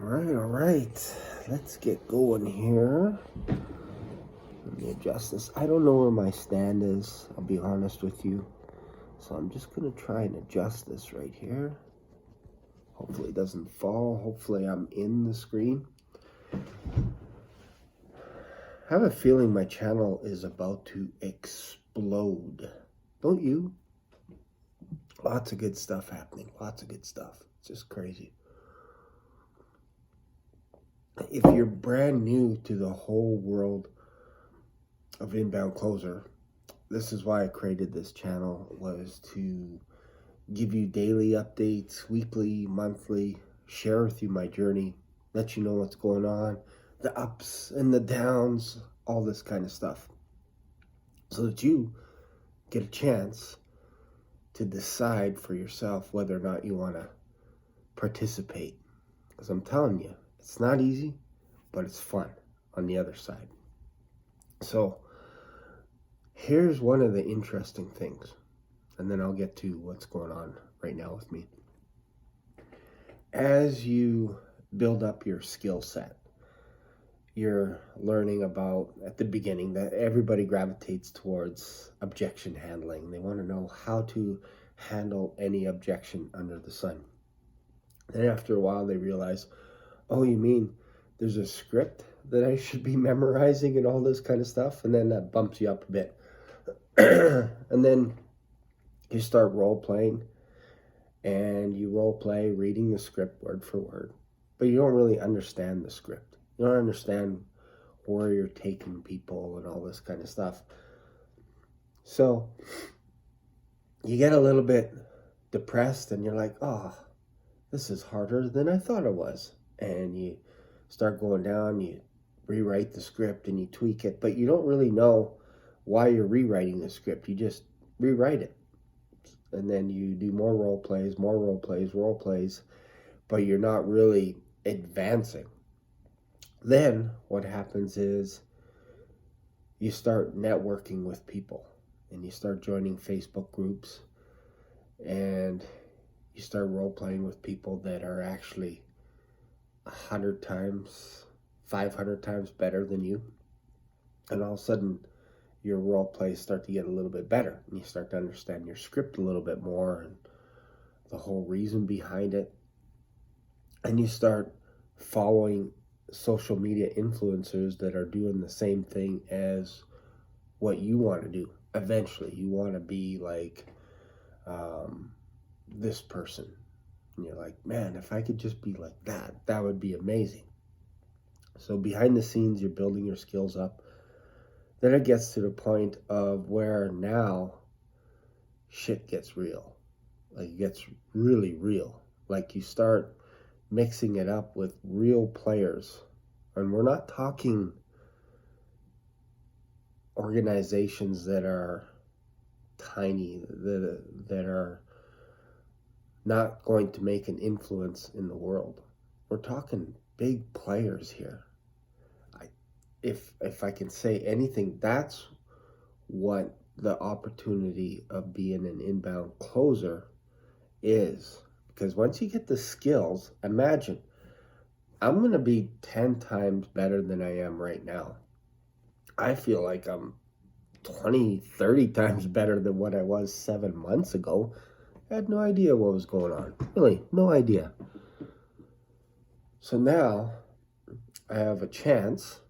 All right. Let's get going here. Let me adjust this. I don't know where my stand is, I'll be honest with you. So I'm just going to try and adjust this right here. Hopefully it doesn't fall. Hopefully I'm in the screen. I have a feeling my channel is about to explode. Don't you? Lots of good stuff happening. Lots of good stuff. It's just crazy. If you're brand new to the whole world of Inbound Closer, this is why I created this channel, was to give you daily updates, weekly, monthly, share with you my journey, let you know what's going on, the ups and the downs, all this kind of stuff, so that you get a chance to decide for yourself whether or not you want to participate. Because I'm telling you, it's not easy, but it's fun on the other side. So here's one of the interesting things, and then I'll get to what's going on right now with me. As you build up your skill set, you're learning about, at the beginning, that everybody gravitates towards objection handling. They want to know how to handle any objection under the sun. Then after a while they realize, oh, you mean there's a script that I should be memorizing and all this kind of stuff? And then that bumps you up a bit. And then you start role playing, and you role play reading the script word for word, but you don't really understand the script. You don't understand where you're taking people and all this kind of stuff. So you get a little bit depressed, and you're like, oh, this is harder than I thought it was. And you start going down, you rewrite the script and you tweak it, but you don't really know why you're rewriting the script. You just rewrite it. And then you do more role plays, but you're not really advancing. Then what happens is you start networking with people, and you start joining Facebook groups, and you start role playing with people that are actually 100 times, 500 times better than you. And all of a sudden your role plays start to get a little bit better, and you start to understand your script a little bit more and the whole reason behind it. And you start following social media influencers that are doing the same thing as what you want to do. Eventually you want to be like this person, and you're like, man, if I could just be like that, that would be amazing. So behind the scenes, you're building your skills up. Then it gets to the point of where now shit gets real. Like, it gets really real. Like, you start mixing it up with real players. And we're not talking organizations that are tiny, that are not going to make an influence in the world. We're talking big players here. If I can say anything, that's what the opportunity of being an inbound closer is. Because once you get the skills, imagine, I'm going to be 10 times better than I am right now. I feel like I'm 20, 30 times better than what I was 7 months ago. I had no idea what was going on. Really, no idea. So now I have a chance,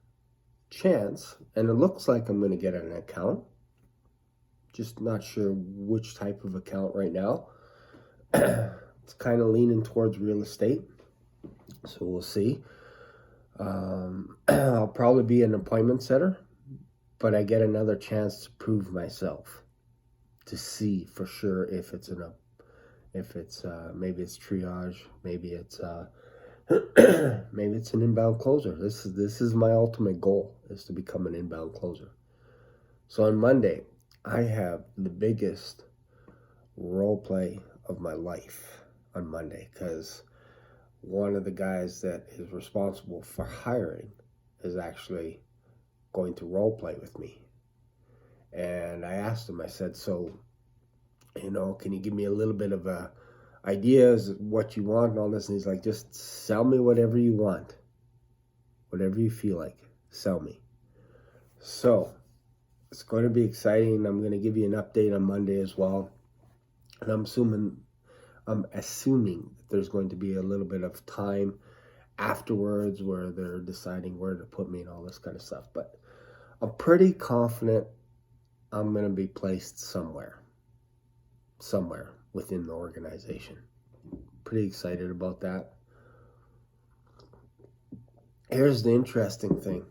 and it looks like I'm going to get an account. Just not sure which type of account right now. It's kind of leaning towards real estate, so we'll see. I'll probably be an appointment setter, but I get another chance to prove myself, to see for sure if it's maybe it's triage, maybe it's maybe it's an inbound closer. This is my ultimate goal, is to become an inbound closer. So on Monday, I have the biggest role play of my life on Monday, because one of the guys that is responsible for hiring is actually going to role play with me. And I asked him, I said, so, can you give me a little bit of a ideas, what you want and all this. And he's like, just sell me whatever you want. Whatever you feel like, sell me. So it's going to be exciting. I'm going to give you an update on Monday as well. And I'm assuming that there's going to be a little bit of time afterwards where they're deciding where to put me and all this kind of stuff. But I'm pretty confident I'm going to be placed somewhere within the organization. Pretty excited about that. Here's the interesting thing.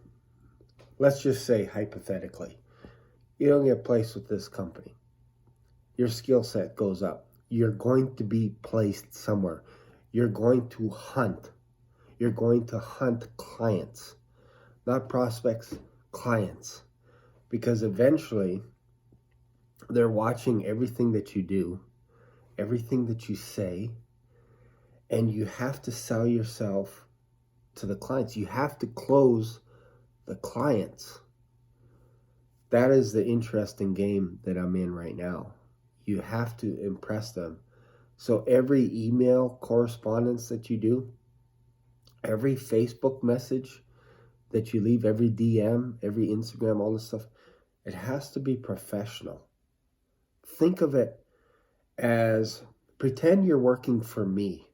Let's just say, hypothetically, you don't get placed with this company. Your skill set goes up. You're going to be placed somewhere. You're going to hunt. You're going to hunt clients, not prospects, clients. Because eventually, they're watching everything that you do, everything that you say, and you have to sell yourself to the clients. You have to close the clients. That is the interesting game that I'm in right now. You have to impress them. So every email correspondence that you do, every Facebook message that you leave, every DM, every Instagram, all this stuff, it has to be professional. Think of it as, pretend you're working for me,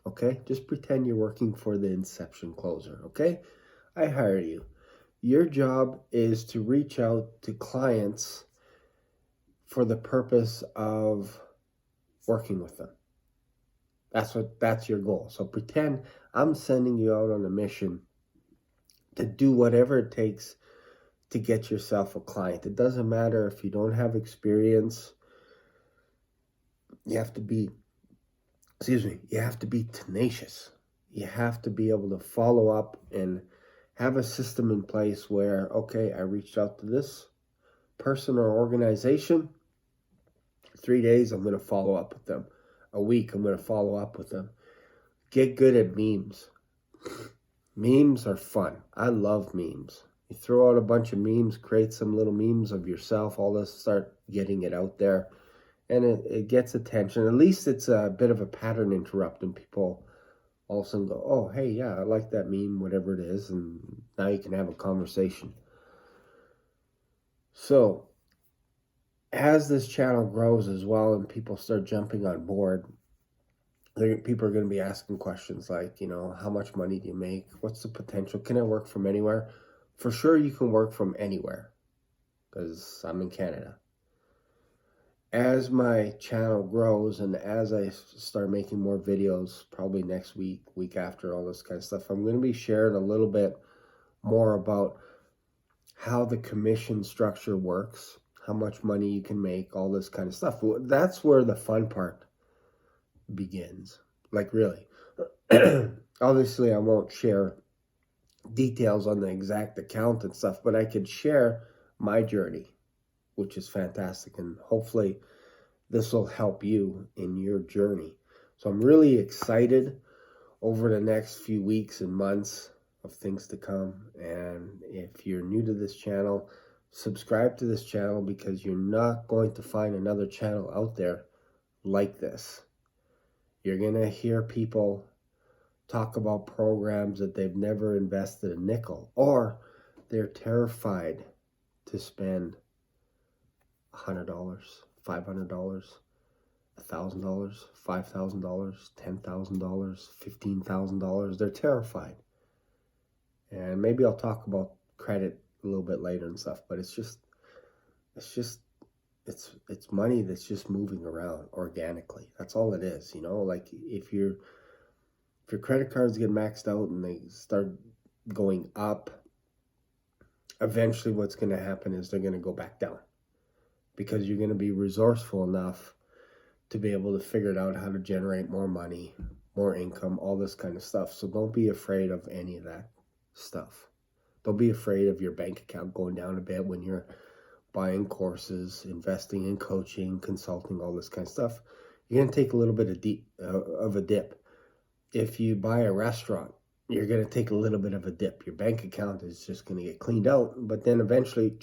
okay? Just pretend you're working for the Inception closer, okay? I hire you. Your job is to reach out to clients for the purpose of working with them. That's your goal. So pretend I'm sending you out on a mission to do whatever it takes to get yourself a client. It doesn't matter if you don't have experience. You have to be tenacious. You have to be able to follow up and have a system in place where, okay, I reached out to this person or organization. 3 days, I'm going to follow up with them. A week, I'm going to follow up with them. Get good at memes. Memes are fun. I love memes. You throw out a bunch of memes, create some little memes of yourself, all this, start getting it out there. And it gets attention. At least it's a bit of a pattern interrupt, and people all of a sudden go, oh, hey, yeah, I like that meme, whatever it is. And now you can have a conversation. So as this channel grows as well and people start jumping on board, people are going to be asking questions like, how much money do you make? What's the potential? Can I work from anywhere? For sure you can work from anywhere because I'm in Canada. As my channel grows and as I start making more videos, probably next week after, all this kind of stuff, I'm going to be sharing a little bit more about how the commission structure works, how much money you can make, all this kind of stuff. That's where the fun part begins. Like, really. Obviously, I won't share details on the exact account and stuff, but I could share my journey, which is fantastic. And hopefully this will help you in your journey. So I'm really excited over the next few weeks and months of things to come. And if you're new to this channel, subscribe to this channel, because you're not going to find another channel out there like this. You're going to hear people talk about programs that they've never invested a nickel, or they're terrified to spend $100, $500, $1,000, $5,000, $10,000, $15,000. They're terrified. And maybe I'll talk about credit a little bit later and stuff, but it's money that's just moving around organically. That's all it is, like if your credit cards get maxed out and they start going up, eventually what's going to happen is they're going to go back down, because you're going to be resourceful enough to be able to figure out how to generate more money, more income, all this kind of stuff. So don't be afraid of any of that stuff. Don't be afraid of your bank account going down a bit when you're buying courses, investing in coaching, consulting, all this kind of stuff. You're going to take a little bit of a dip. If you buy a restaurant, you're going to take a little bit of a dip. Your bank account is just going to get cleaned out, but then eventually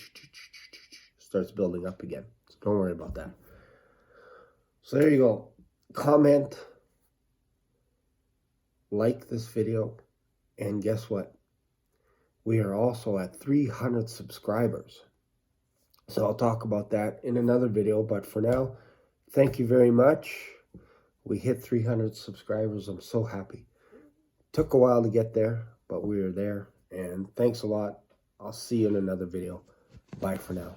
starts building up again. So don't worry about that. So there you go. comment, like this video, and guess what? We are also at 300 subscribers. So I'll talk about that in another video, but for now, thank you very much. We hit 300 subscribers. I'm so happy. Took a while to get there, but we are there. And thanks a lot. I'll see you in another video. Bye for now.